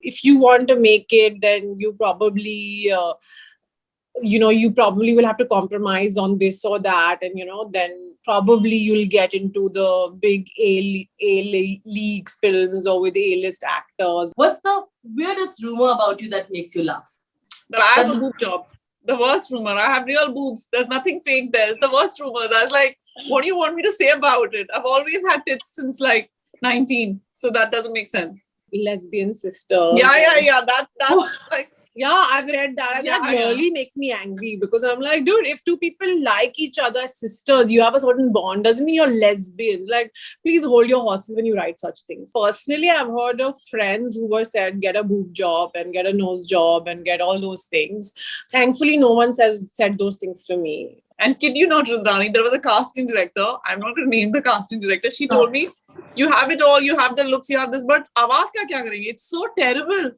if you want to make it, then you probably you probably will have to compromise on this or that, and then probably you'll get into the big league films or with A-list actors. What's the weirdest rumor about you that makes you laugh? That I have a boob job. The worst rumor. I have real boobs. There's nothing fake there. It's the worst rumors. I was like, what do you want me to say about it? I've always had tits since like 19. So that doesn't make sense. Lesbian sister. Yeah. That's like... Yeah, I've read that. That really makes me angry, because I'm like, dude, if two people like each other as sisters, you have a certain bond, doesn't mean you're lesbian. Like, please hold your horses when you write such things. Personally, I've heard of friends who were said, get a boob job and get a nose job and get all those things. Thankfully, no one said those things to me. And kid you not, Rudrani, there was a casting director. I'm not going to name the casting director. She told me, you have it all, you have the looks, you have this, but awaaz kya karenge? It's so terrible.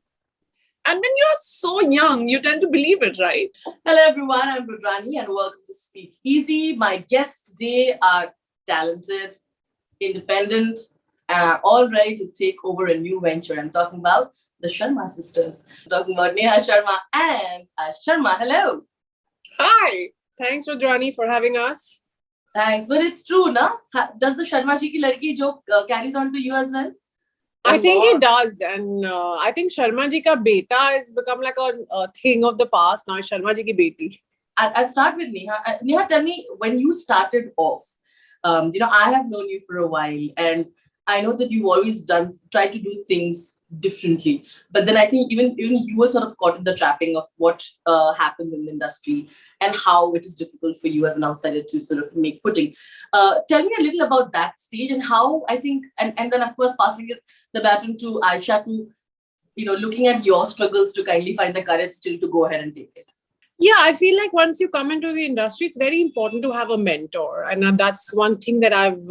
And when you're so young, you tend to believe it, right? Hello, everyone. I'm Rudrani and welcome to Speak Easy. My guests today are talented, independent, and are all ready to take over a new venture. I'm talking about the Sharma sisters. I'm talking about Neha Sharma and Aisha Sharma. Hello. Hi. Thanks, Rudrani, for having us. Thanks. But it's true, na? Does the Sharma ji ki ladki joke carries on to you as well? I think it does, and I think Sharma ji ka beta has become like a thing of the past. Now Sharma ji ki beti. I'll start with Neha. Neha, tell me, when you started off, I have known you for a while, and I know that you've always tried to do things differently. But then I think even you were sort of caught in the trapping of what happened in the industry and how it is difficult for you as an outsider to sort of make footing. Tell me a little about that stage and how I think, and then of course passing the baton to Aisha to, looking at your struggles to kindly find the courage still to go ahead and take it. Yeah, I feel like once you come into the industry, it's very important to have a mentor. And that's one thing that I've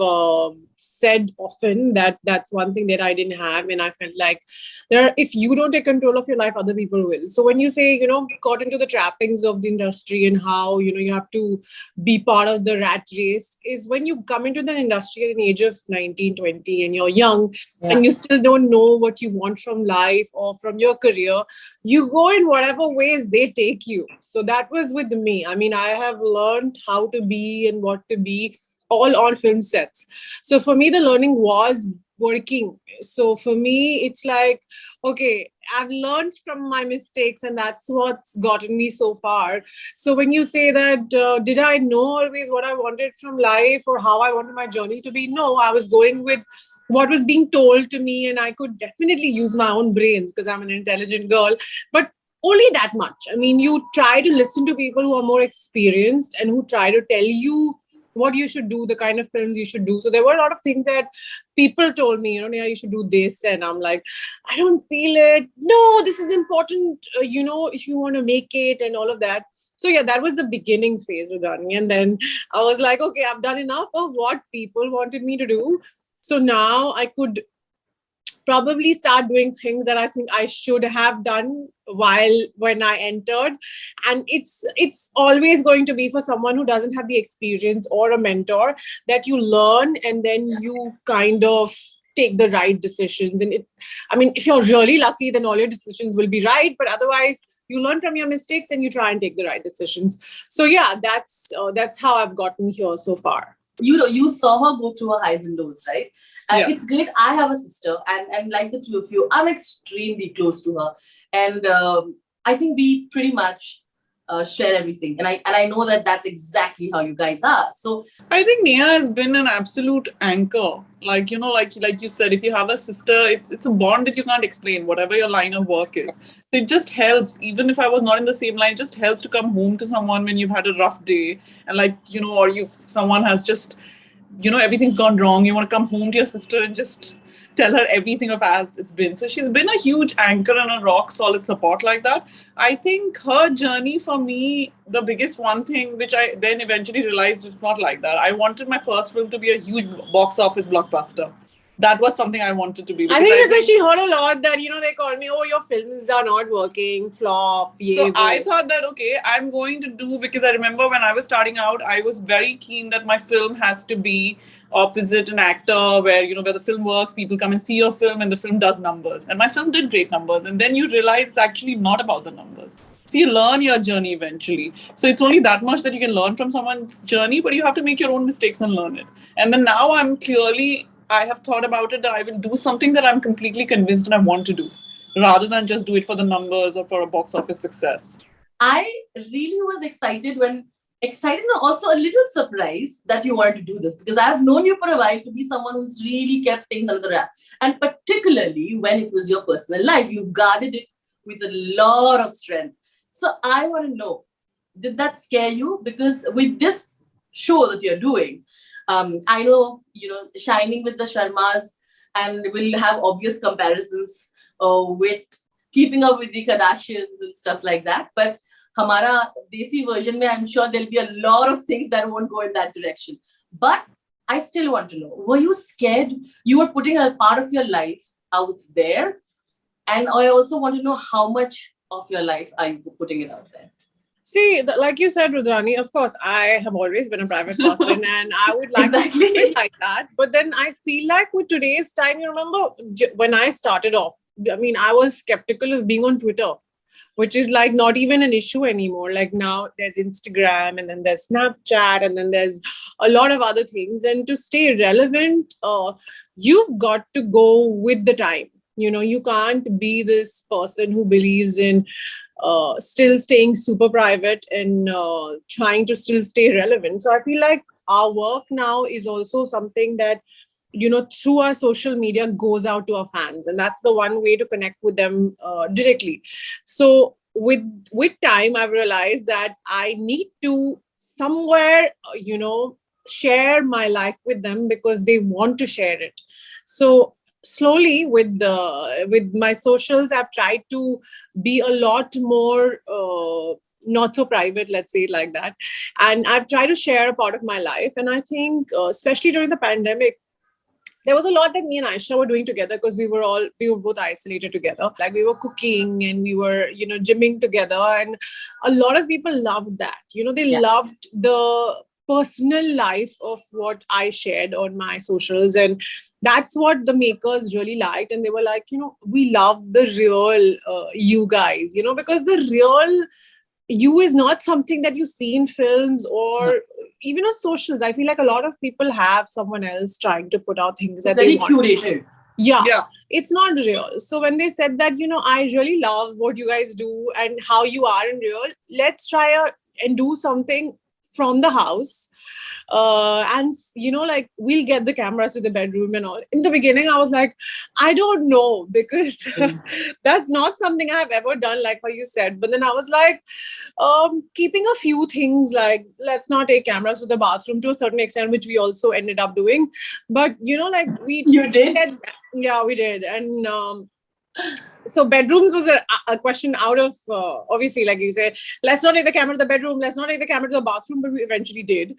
said often, that's one thing that I didn't have. And I felt like if you don't take control of your life, other people will. So when you say, caught into the trappings of the industry and how, you have to be part of the rat race, is when you come into the industry at an age of 19, 20 and you're young and you still don't know what you want from life or from your career, you go in whatever ways they take you. So that was with me. I mean, I have learned how to be and what to be all on film sets. So for me, the learning was working. So for me, it's like, okay, I've learned from my mistakes and that's what's gotten me so far. So when you say that, did I know always what I wanted from life or how I wanted my journey to be? No, I was going with what was being told to me, and I could definitely use my own brains because I'm an intelligent girl, but only that much. I mean, you try to listen to people who are more experienced and who try to tell you what you should do, the kind of films you should do. So there were a lot of things that people told me, Neha, you should do this. And I'm like, I don't feel it. No, this is important, if you want to make it and all of that. So yeah, that was the beginning phase with Dani. And then I was like, okay, I've done enough of what people wanted me to do. So now I could probably start doing things that I think I should have done when I entered. And it's always going to be for someone who doesn't have the experience or a mentor, that you learn and then you kind of take the right decisions. And if you're really lucky, then all your decisions will be right. But otherwise, you learn from your mistakes and you try and take the right decisions. So yeah, that's how I've gotten here so far. You saw her go through her highs and lows, right? And it's great. I have a sister, and like the two of you, I'm extremely close to her, and I think we pretty much share everything. And I know that that's exactly how you guys are. So I think Neha has been an absolute anchor. Like you said, if you have a sister, it's a bond that you can't explain, whatever your line of work is. So it just helps. Even if I was not in the same line, it just helps to come home to someone when you've had a rough day and someone has just, everything's gone wrong. You want to come home to your sister and just tell her everything of as it's been. So she's been a huge anchor and a rock solid support like that. I think her journey for me, the biggest one thing, which I then eventually realized it's not like that. I wanted my first film to be a huge box office blockbuster. that was something I wanted to be. I think because she heard a lot that, they called me, oh, your films are not working, flop, So I thought that, okay, I'm going to do, because I remember when I was starting out, I was very keen that my film has to be opposite an actor where, where the film works, people come and see your film and the film does numbers. And my film did great numbers. And then you realize it's actually not about the numbers. So you learn your journey eventually. So it's only that much that you can learn from someone's journey, but you have to make your own mistakes and learn it. And then now I have thought about it that I will do something that I'm completely convinced and I want to do, rather than just do it for the numbers or for a box office success. I really was excited and also a little surprised that you wanted to do this, because I have known you for a while to be someone who's really kept things under the wrap. And particularly when it was your personal life, you guarded it with a lot of strength. So I want to know, did that scare you? Because with this show that you're doing, I know, shining with the Sharmas, and we'll have obvious comparisons with keeping up with the Kardashians and stuff like that. But Hamara Desi version, I'm sure there'll be a lot of things that won't go in that direction. But I still want to know, were you scared? You were putting a part of your life out there. And I also want to know, how much of your life are you putting it out there? See, like you said, Rudrani, of course, I have always been a private person and I would like to do it like that. But then I feel like with today's time, you remember when I started off, I was skeptical of being on Twitter, which is like not even an issue anymore. Like now there's Instagram and then there's Snapchat and then there's a lot of other things. And to stay relevant, you've got to go with the time. You can't be this person who believes in still staying super private and trying to still stay relevant. So I feel like our work now is also something that, through our social media goes out to our fans. And that's the one way to connect with them directly. So with time, I've realized that I need to somewhere, share my life with them because they want to share it. So slowly with my socials, I've tried to be a lot more not so private, let's say it like that. And I've tried to share a part of my life. And I think especially during the pandemic, there was a lot that me and Aisha were doing together because we were both isolated together. Like we were cooking and we were, gymming together. And a lot of people loved that. They loved the personal life of what I shared on my socials. And that's what the makers really liked. And they were like, we love the real you guys, because the real you is not something that you see in films or even on socials. I feel like a lot of people have someone else trying to put out things that they want. Curated. Yeah, it's not real. So when they said that, I really love what you guys do and how you are in real, let's try and do something from the house. And we'll get the cameras to the bedroom and all. In the beginning, I was like, I don't know, because that's not something I've ever done, like how you said. But then I was like, keeping a few things, like let's not take cameras to the bathroom to a certain extent, which we also ended up doing. But you did? Yeah, we did. And so bedrooms was a question out of, obviously, like you say, let's not take the camera to the bedroom, let's not take the camera to the bathroom, but we eventually did.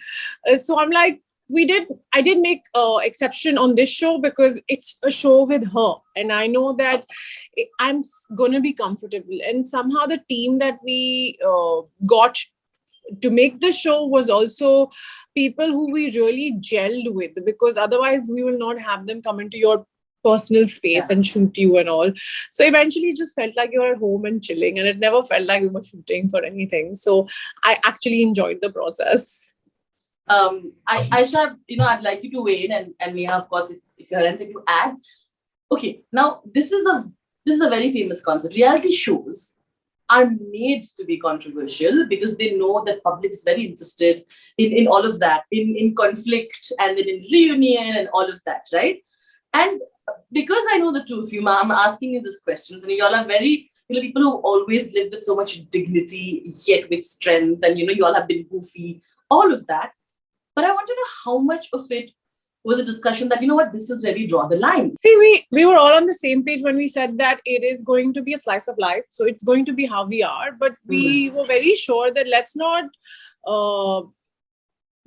So I'm like, I did make an exception on this show because it's a show with her. And I know that I'm going to be comfortable. And somehow the team that we got to make the show was also people who we really gelled with, because otherwise we will not have them come into your personal space and shoot you and all. So eventually it just felt like you're at home and chilling, and it never felt like we were shooting for anything. So I actually enjoyed the process. Aisha, I'd like you to weigh in, and Neha, of course, if you have anything to add. Okay, now this is a very famous concept. Reality shows are made to be controversial because they know that public is very interested in all of that, in conflict and then in reunion and all of that, right? And because I know the two of you, I'm asking you these questions, and you all are very, people who always live with so much dignity, yet with strength, and you all have been goofy, all of that. But I want to know how much of it was a discussion that, this is where we draw the line. See, we were all on the same page when we said that it is going to be a slice of life. So it's going to be how we are. But we were very sure that let's not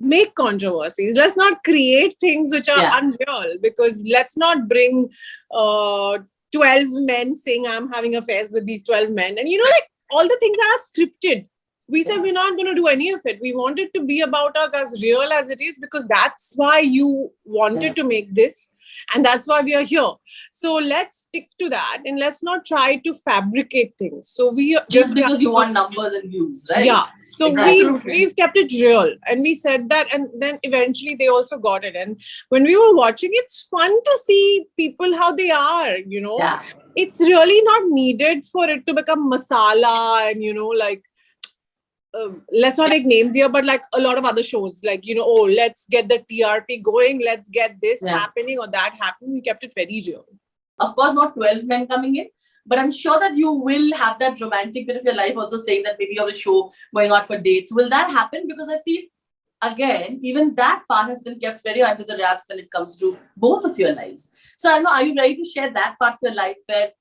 make controversies. Let's not create things which are unreal, because let's not bring 12 men saying I'm having affairs with these 12 men. And like all the things are scripted. We said we're not going to do any of it. We want it to be about us as real as it is, because that's why you wanted to make this. And that's why we are here. So let's stick to that, and let's not try to fabricate things. So just because you want numbers and views, right? Yeah. So we've kept it real, and we said that, and then eventually they also got it. And when we were watching, it's fun to see people how they are. It's really not needed for it to become masala and like. Let's not take names here, but like a lot of other shows, like, let's get the TRP going, let's get this happening or that happening. We kept it very real. Of course, not 12 men coming in, but I'm sure that you will have that romantic bit of your life also, saying that maybe you have a show going out for dates. Will that happen? Because I feel, again, even that part has been kept very under the wraps when it comes to both of your lives. So I don't know, are you ready to share that part of your life where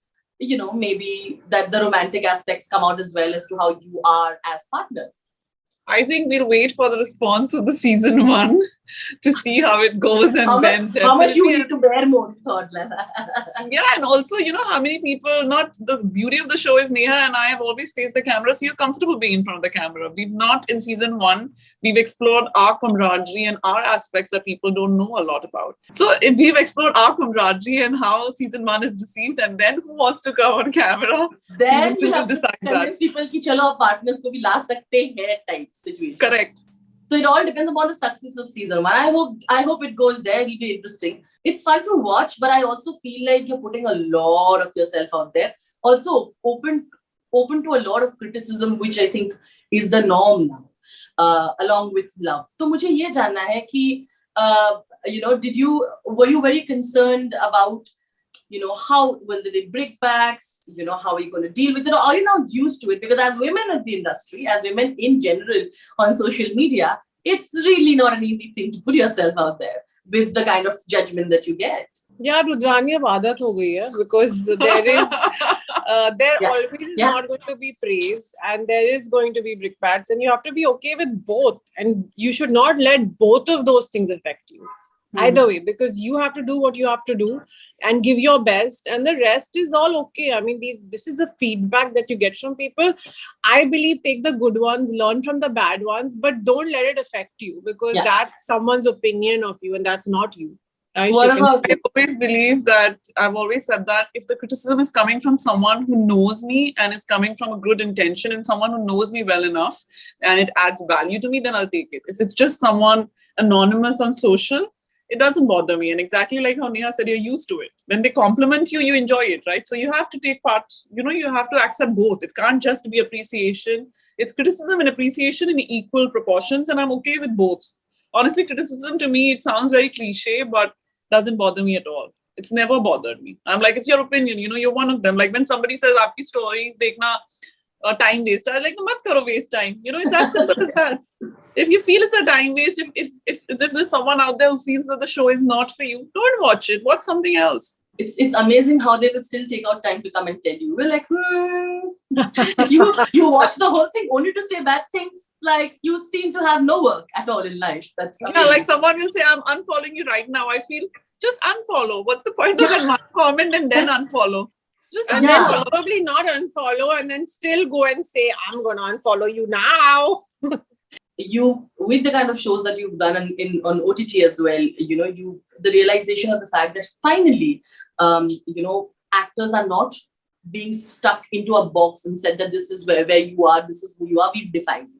maybe that the romantic aspects come out as well as to how you are as partners? I think we'll wait for the response of the season 1 to see how it goes, and how much you need to bear more thought. Yeah, and also, how many people, not the beauty of the show is Neha and I have always faced the camera, so you're comfortable being in front of the camera. We've not, in season 1, we've explored our camaraderie and our aspects that people don't know a lot about. So if we've explored our camaraderie and how season 1 is received, and then who wants to come on camera, then you have to convince people ki chalo our partners ko bhi la sakte hain type situation. Correct. So it all depends upon the success of season 1. I hope it goes there. It'll be interesting. It's fun to watch, but I also feel like you're putting a lot of yourself out there. Also open to a lot of criticism, which I think is the norm now, along with love. So mujhe ye janna hai ki, were you very concerned about, how will they be breakbacks? How are you going to deal with it? Or are you now used to it? Because as women in the industry, as women in general on social media, it's really not an easy thing to put yourself out there with the kind of judgment that you get. Yeah, Rudrani, ab aadat ho gayi hai, because there is always is not going to be praise, and there is going to be brickbats, and you have to be okay with both, and you should not let both of those things affect you. Either way, because you have to do what you have to do and give your best, and the rest is all okay. I mean, this is the feedback that you get from people. I believe take the good ones, learn from the bad ones, but don't let it affect you, because that's someone's opinion of you and that's not you. I always believe that, I've always said that if the criticism is coming from someone who knows me and is coming from a good intention and someone who knows me well enough and it adds value to me, then I'll take it. If it's just someone anonymous on social, it doesn't bother me. And exactly like how Neha said, you're used to it. When they compliment you, you enjoy it, right? So you have to take part, you have to accept both. It can't just be appreciation. It's criticism and appreciation in equal proportions. And I'm okay with both. Honestly, criticism to me, it sounds very cliche, but doesn't bother me at all. It's never bothered me. I'm like, it's your opinion. You're one of them. Like when somebody says, aapki stories, dekhna time waste. I was like, mat karo waste time. It's as simple as that. If you feel it's a time waste, if there's someone out there who feels that the show is not for you, don't watch it. Watch something else. It's amazing how they will still take out time to come and tell you. We're like, you watch the whole thing only to say bad things. Like you seem to have no work at all in life. That's amazing. Like someone will say, I'm unfollowing you right now. I feel just unfollow. What's the point of one comment and then unfollow? And then probably not unfollow and then still go and say, I'm going to unfollow you now. You, with the kind of shows that you've done on OTT as well, the realization of the fact that finally, actors are not being stuck into a box and said that this is where you are, this is who you are, we've defined you.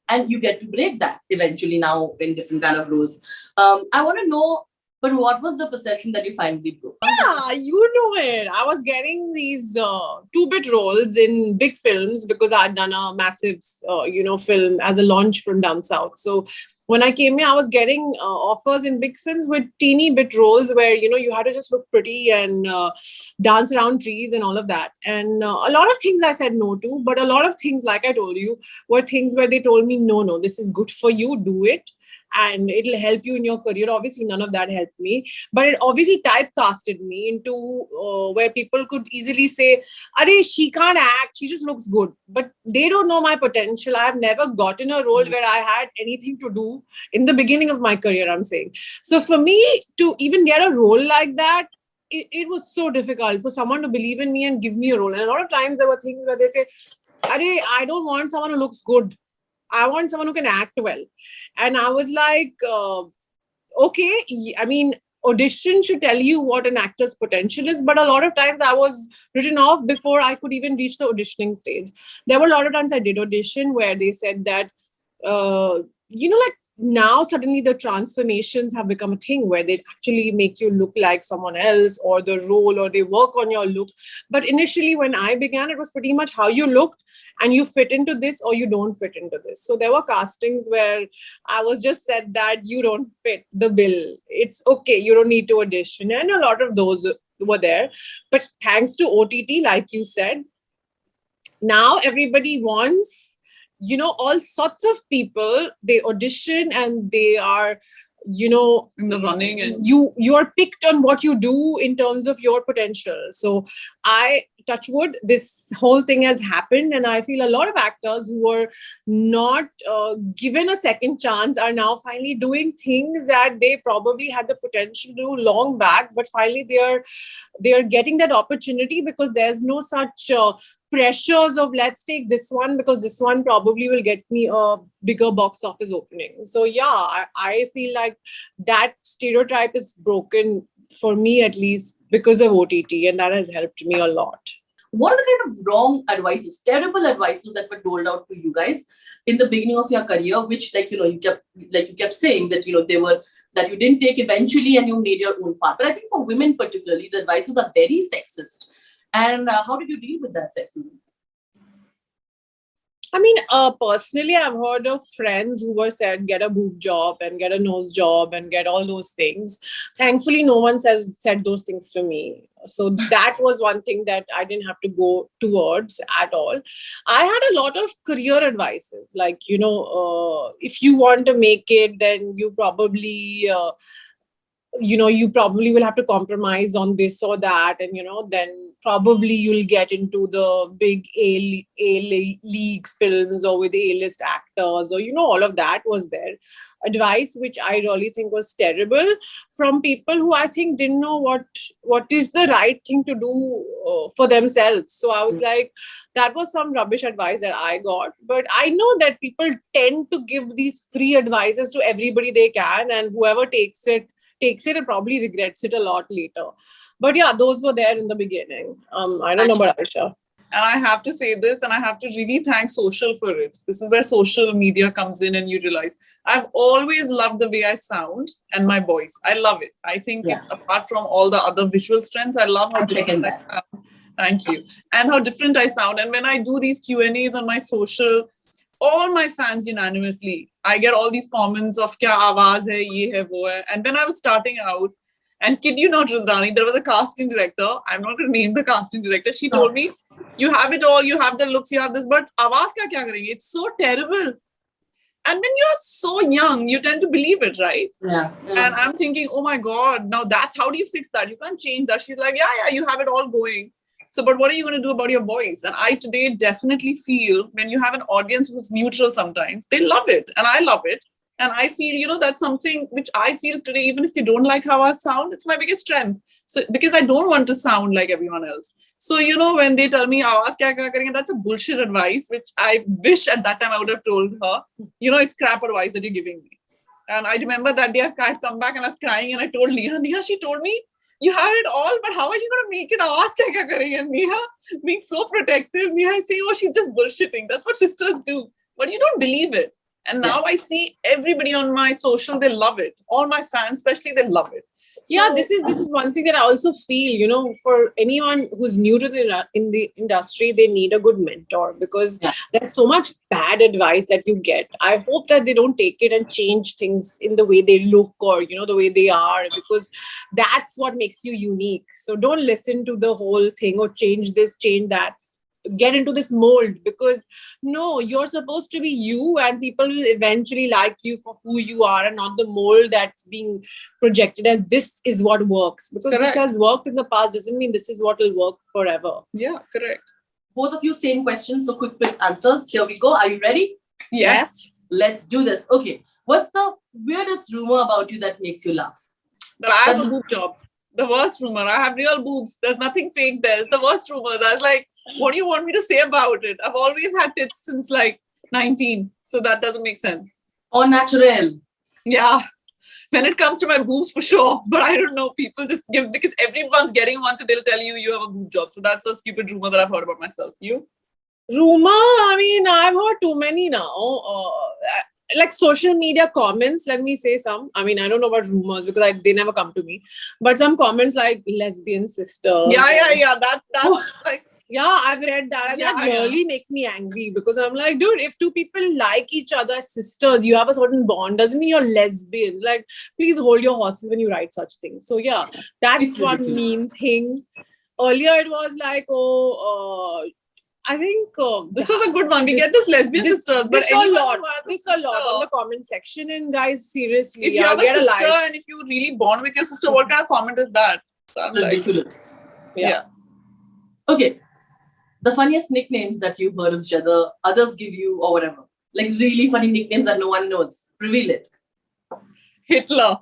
And you get to break that eventually now in different kind of roles. I want to know, but what was the perception that you finally broke? Yeah, you know it. I was getting these 2-bit roles in big films because I'd done a massive, film as a launch from down south. So when I came here, I was getting offers in big films with teeny bit roles where, you had to just look pretty and dance around trees and all of that. And a lot of things I said no to, but a lot of things, like I told you, were things where they told me, no, this is good for you, do it. and it'll help you in your career. Obviously, none of that helped me, but it obviously typecasted me into where people could easily say, "Arey, she can't act. She just looks good," but they don't know my potential. I've never gotten a role where I had anything to do in the beginning of my career, I'm saying. So for me to even get a role like that, it was so difficult for someone to believe in me and give me a role. And a lot of times there were things where they say, "Arey, I don't want someone who looks good. I want someone who can act well." And I was like, okay, I mean, audition should tell you what an actor's potential is. But a lot of times I was written off before I could even reach the auditioning stage. There were a lot of times I did audition where they said that, like now suddenly the transformations have become a thing where they actually make you look like someone else or the role, or they work on your look. But initially when I began, it was pretty much how you looked and you fit into this or you don't fit into this. So there were castings where I was just said that you don't fit the bill. It's okay. You don't need to audition. And a lot of those were there. But thanks to OTT, like you said, now everybody wants, all sorts of people. They audition and they are, in the running, and you are picked on what you do in terms of your potential. So I touch wood, this whole thing has happened, and I feel a lot of actors who were not given a second chance are now finally doing things that they probably had the potential to do long back, but finally they are getting that opportunity because there's no such pressures of let's take this one because this one probably will get me a bigger box office opening. So yeah, I feel like that stereotype is broken for me, at least because of OTT, and that has helped me a lot. What are the kind of wrong advices, terrible advices that were doled out to you guys in the beginning of your career, which you kept saying that they were that you didn't take eventually and you made your own path. But I think for women particularly, the advices are very sexist. And how did you deal with that sexism? I mean, personally, I've heard of friends who were said, get a boob job and get a nose job and get all those things. Thankfully, no one said those things to me. So that was one thing that I didn't have to go towards at all. I had a lot of career advices, like, if you want to make it, then you probably... you probably will have to compromise on this or that. And, then probably you'll get into the big A-league films or with A-list actors or, all of that was there. Advice, which I really think was terrible from people who I think didn't know what is the right thing to do for themselves. So I was like, that was some rubbish advice that I got. But I know that people tend to give these free advices to everybody they can, and whoever takes it and probably regrets it a lot later. But yeah, those were there in the beginning. I don't know about Aisha. And I have to say this, and I have to really thank social for it. This is where social media comes in, and you realize I've always loved the way I sound and my voice. I love it. I think it's apart from all the other visual strengths, I love how different I sound. Thank you. And how different I sound. And when I do these Q&As on my social, all my fans unanimously, I get all these comments of kya awaaz hai, ye hai, wo hai. And when I was starting out, and kid you not, Rudrani, there was a casting director. I'm not going to name the casting director. She told me, you have it all, you have the looks, you have this, but awaaz kya karenge? It's so terrible. And when you're so young, you tend to believe it, right? Yeah. And I'm thinking, oh my God, now that's how do you fix that? You can't change that. She's like, yeah, you have it all going. So, but what are you going to do about your voice? And I today definitely feel when you have an audience who's neutral sometimes, they love it. And I love it. And I feel, that's something which I feel today, even if you don't like how I sound, it's my biggest strength. So, because I don't want to sound like everyone else. So, when they tell me, awaaz kya karenge, that's a bullshit advice, which I wish at that time I would have told her, it's crap advice that you're giving me. And I remember that day I'd come back and I was crying and I told Neha, she told me, you have it all, but how are you going to make it? Awaaz kya karenge? And Neha being so protective, Neha saying, oh, she's just bullshitting. That's what sisters do. But you don't believe it. And now I see everybody on my social, they love it. All my fans, especially, they love it. So, yeah, this is one thing that I also feel, for anyone who's new to in the industry, they need a good mentor because there's so much bad advice that you get. I hope that they don't take it and change things in the way they look or, the way they are, because that's what makes you unique. So don't listen to the whole thing or change this, change that. get into this mold, because no, you're supposed to be you, and people will eventually like you for who you are and not the mold that's being projected as this is what works. Because Correct. this has worked in the past doesn't mean this is what will work forever. Yeah, correct. Both of you, same question. So quick answers. Here we go. Are you ready? Yes. Let's do this. Okay. What's the weirdest rumor about you that makes you laugh? That I have a boob job. The worst rumor. I have real boobs. There's nothing fake there. It's the worst rumors. I was like, what do you want me to say about it? I've always had tits since like 19. So that doesn't make sense. Or natural? Yeah. When it comes to my boobs, for sure. But I don't know. People just give, because everyone's getting one, so they'll tell you you have a boob job. So that's a stupid rumor that I've heard about myself. You? Rumor? I mean, I've heard too many now. Like social media comments, let me say some. I mean, I don't know about rumors because they never come to me. But some comments like lesbian sister. Yeah. That's like... Yeah, I've read that. Yeah, that really makes me angry, because I'm like, dude, if two people like each other as sisters, you have a certain bond, doesn't mean you're lesbian. Like, please hold your horses when you write such things. So yeah, that's It's one ridiculous. mean thing. Earlier it was like, I think This was a good one. We get this lesbian sisters, but this a anyone lot. who has a This a lot sister- on the comment section. And guys, seriously, If you have a get sister life. and if you really bond with your sister, what kind of comment is that? So I'm It's ridiculous. Yeah. Okay. The funniest nicknames that you've heard of each other, others give you or whatever. Like really funny nicknames that no one knows. Reveal it. Hitler.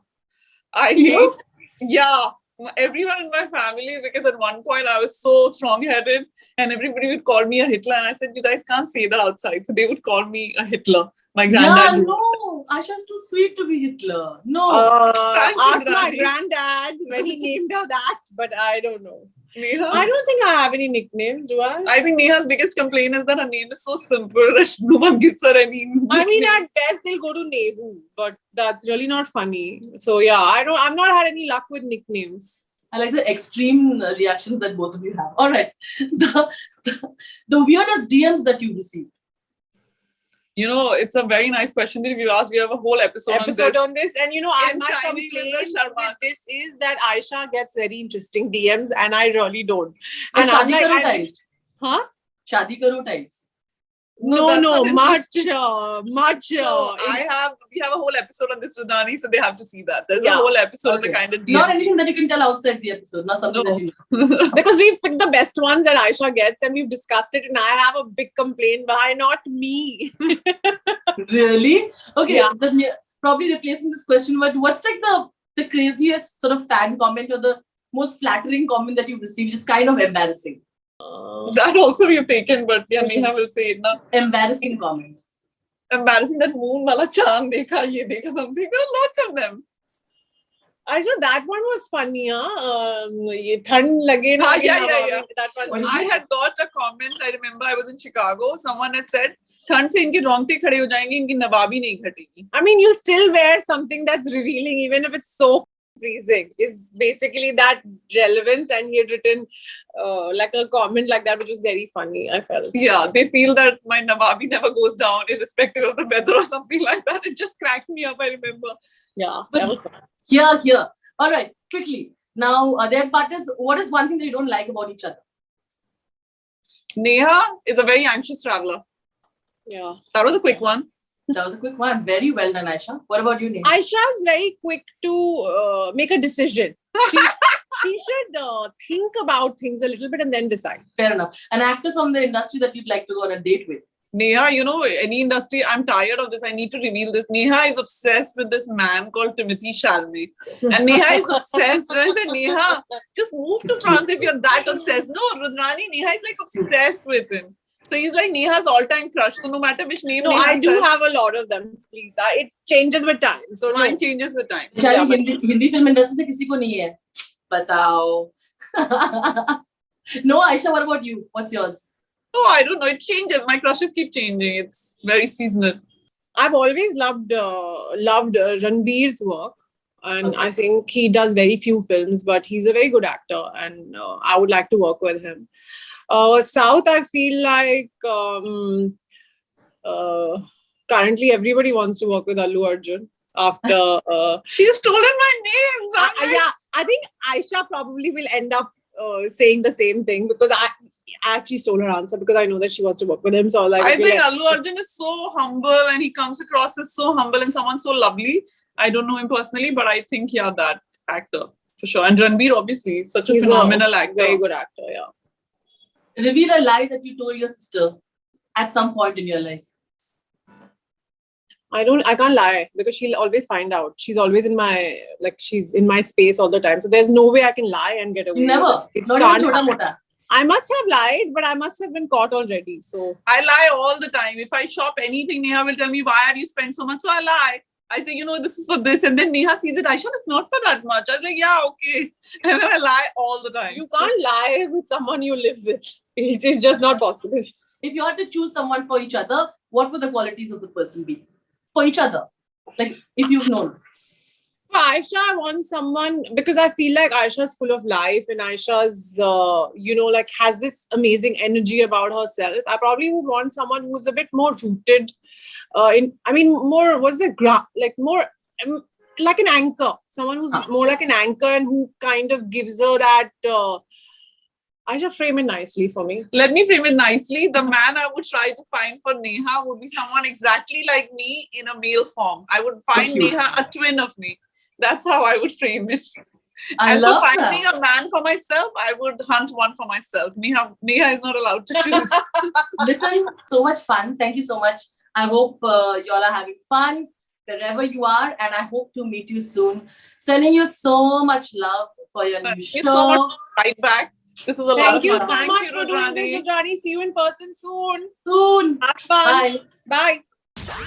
I hate, yeah, everyone in my family, because at one point I was so strong-headed and everybody would call me a Hitler, and I said, you guys can't say that outside. So they would call me a Hitler. My granddad. Yeah, no. Aisha's too sweet to be Hitler. No. Thanks, Ask my Granny. granddad when he named her that, but I don't know. Neha? I don't think I have any nicknames, do I? I think Neha's biggest complaint is that her name is so simple that no one gives her any I mean, at nicknames. best they'll go to Nehu, but that's really not funny. So yeah, I've not had any luck with nicknames. I like the extreme reactions that both of you have. All right. The weirdest DMs that you received. You know, it's a very nice question that you asked. We have a whole episode on this. And you know, my Shining with complaint the Sharmas. with this is that Aisha gets very interesting DMs and I really don't. The And I'm Shadi like, Karo I wish- types. huh? Shadi Karo types. No, that's much. not So we have a whole episode on this, Rudani, so they have to see that. There's a Yeah. whole episode Okay. of the kind of DMs. Not anything that you can tell outside the episode. Not something No. that you Because we've picked the best ones that Aisha gets and we've discussed it, and I have a big complaint. Why not me? Really? Okay, Yeah. then probably replacing this question, but what's like the craziest sort of fan comment or the most flattering comment that you've received, which is kind of embarrassing? That also we have taken, but yeah, Neha will say it now. Embarrassing comment. Embarrassing that moon wala chand dekha, ye dekha something. There are lots of them. Aisha, that one was funny, ye thand lage na, Ah, ye yeah, na, yeah, yeah. That one. What is I had got a comment. I remember I was in Chicago. Someone had said, ठंड से इनके रोंगटे खड़े हो जाएंगे, इनकी नवाबी नहीं घटेगी. I mean, you still wear something that's revealing, even if it's so freezing. Is basically that relevance, and he had written like a comment like that, which was very funny. I felt. Yeah, they feel that my nawabi never goes down irrespective of the weather or something like that. It just cracked me up, I remember. Yeah, But- that was fun. Here. All right, quickly. Now, their partners, what is one thing that you don't like about each other? Neha is a very anxious traveler. Yeah. That was a quick one. That was a quick one. Very well done, Aisha. What about you, Neha? Aisha is very quick to make a decision. She should think about things a little bit and then decide. Fair enough. An actor from the industry that you'd like to go on a date with? Neha, you know, any industry, I'm tired of this. I need to reveal this. Neha is obsessed with this man called Timothy Chalamet. And Neha is obsessed. And I said, Neha, just move to France if you're that obsessed. No, Rudrani, Neha is like obsessed with him. So he's like Neha's all-time crush. So no matter which name No, Neha I do says, have a lot of them. Please, it changes with time. So no. mine changes with time. बेचारी but- Hindi film industry में किसी को नहीं है. बताओ. No, Aisha, what about you? What's yours? Oh, I don't know. It changes. My crushes keep changing. It's very seasonal. I've always loved Ranbir's work, and Okay. I think he does very few films, but he's a very good actor, and I would like to work with him. South, I feel like currently everybody wants to work with Allu Arjun after. She's stolen my names. I'm like, Yeah, I think Aisha probably will end up saying the same thing, because actually stole her answer because I know that she wants to work with him. So I was like, I okay, think Allu Arjun is so humble and he comes across as so humble and someone so lovely. I don't know him personally, but I think, yeah, that actor for sure. And Ranveer, obviously, is such a phenomenal actor. Very good actor, yeah. Reveal a lie that you told your sister at some point in your life. I can't lie because she'll always find out. She's always she's in my space all the time. So there's no way I can lie and get away. Never. Not even chota mota. I must have lied, but I must have been caught already. So I lie all the time. If I shop anything, Neha will tell me, why have you spent so much? So I lie. I say, this is for this. And then Neha sees it. Aisha, it's not for that much. I was like, yeah, okay. And then I lie all the time. You can't lie with someone you live with. It is just not possible. If you had to choose someone for each other, what would the qualities of the person be? For each other. Like, if you've known. For Aisha, I want someone, because I feel like Aisha's full of life and Aisha's, has this amazing energy about herself. I probably would want someone who's a bit more rooted more, more like an anchor. Someone who's more like an anchor and who kind of gives her that... Aisha, frame it nicely for me. Let me frame it nicely. The man I would try to find for Neha would be someone exactly like me in a male form. I would find Neha a twin of me. That's how I would frame it. And for finding a man for myself, I would hunt one for myself. Neha is not allowed to choose. Listen, so much fun. Thank you so much. I hope you all are having fun wherever you are, and I hope to meet you soon. Sending you so much love for your new show. Thank you so much. Right back. This was a lot of fun. Thank you so much for doing this, Rajani. See you in person soon. Soon. Have fun. Bye. Bye.